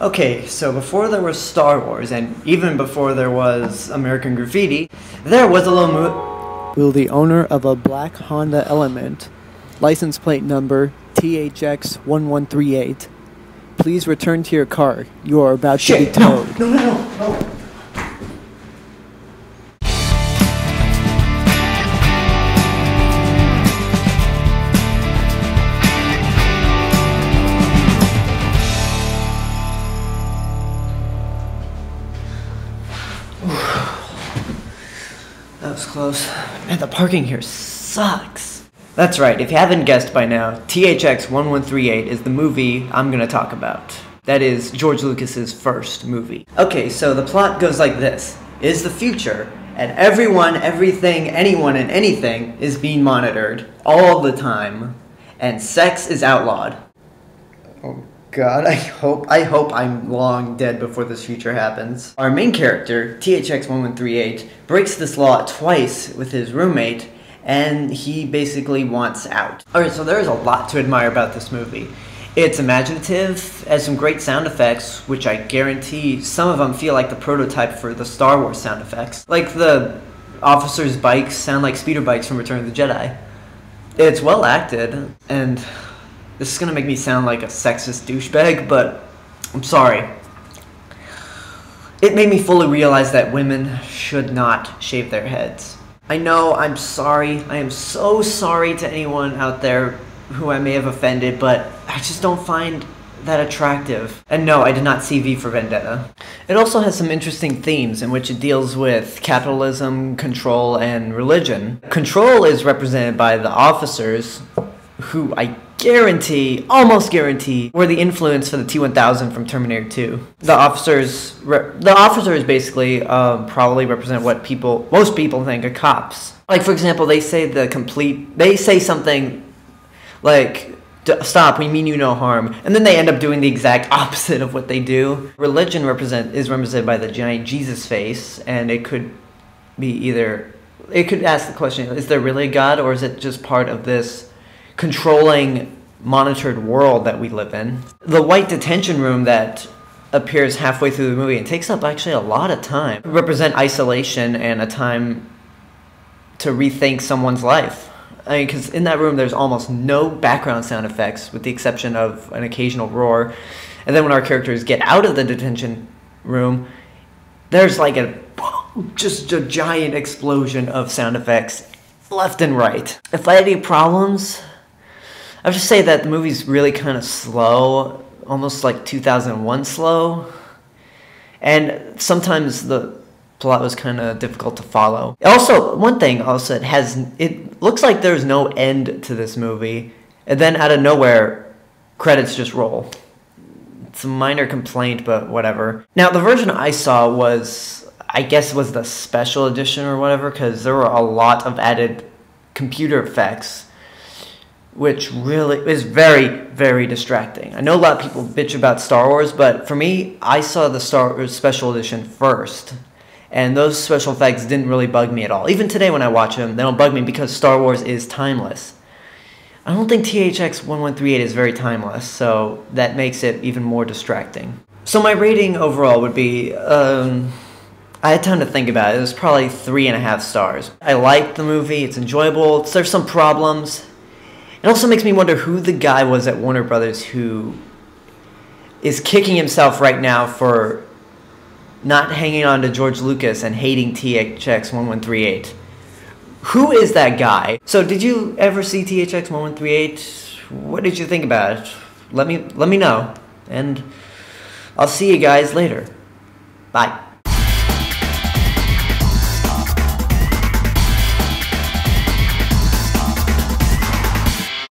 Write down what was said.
Okay, so before there was Star Wars, and even before there was American Graffiti, there was a little Will the owner of a black Honda Element, license plate number THX 1138, please return to your car? You are about to be towed. No. That was close. Man, the parking here sucks. That's right, if you haven't guessed by now, THX 1138 is the movie I'm gonna talk about. That is George Lucas's first movie. Okay, so the plot goes like this. It is the future, and everyone, everything, anyone, and anything is being monitored all the time, and sex is outlawed. Oh God, I hope I'm long dead before this future happens. Our main character, THX 1138, breaks this law twice with his roommate, and he basically wants out. Alright, so there's a lot to admire about this movie. It's imaginative, has some great sound effects, which I guarantee some of them feel like the prototype for the Star Wars sound effects. Like the officers' bikes sound like speeder bikes from Return of the Jedi. It's well acted, and this is gonna make me sound like a sexist douchebag, but I'm sorry. It made me fully realize that women should not shave their heads. I know, I'm sorry. I am so sorry to anyone out there who I may have offended, but I just don't find that attractive. And no, I did not see V for Vendetta. It also has some interesting themes in which it deals with capitalism, control, and religion. Control is represented by the officers, who I guarantee, almost guarantee, were the influence for the T-1000 from Terminator 2. The officers basically probably represent what most people think are cops. Like, for example, they say something like, stop, we mean you no harm, and then they end up doing the exact opposite of what they do. Religion is represented by the giant Jesus face, and it could ask the question, is there really a God, or is it just part of this controlling, monitored world that we live in? The white detention room that appears halfway through the movie and takes up actually a lot of time represent isolation and a time to rethink someone's life. I mean, because in that room there's almost no background sound effects with the exception of an occasional roar. And then when our characters get out of the detention room, there's like just a giant explosion of sound effects left and right. If I had any problems, I would just say that the movie's really kind of slow, almost like 2001 slow, and sometimes the plot was kind of difficult to follow. Also, one thing also, it looks like there's no end to this movie, and then out of nowhere, credits just roll. It's a minor complaint, but whatever. Now, the version I saw I guess was the special edition or whatever, because there were a lot of added computer effects, which really is very, very distracting. I know a lot of people bitch about Star Wars, but for me, I saw the Star Wars Special Edition first, and those special effects didn't really bug me at all. Even today when I watch them, they don't bug me because Star Wars is timeless. I don't think THX 1138 is very timeless, so that makes it even more distracting. So my rating overall would be, I had time to think about it. It was probably 3.5 stars. I liked the movie, it's enjoyable, there's some problems. It also makes me wonder who the guy was at Warner Brothers who is kicking himself right now for not hanging on to George Lucas and hating THX 1138. Who is that guy? So did you ever see THX 1138? What did you think about it? Let me know. And I'll see you guys later. Bye.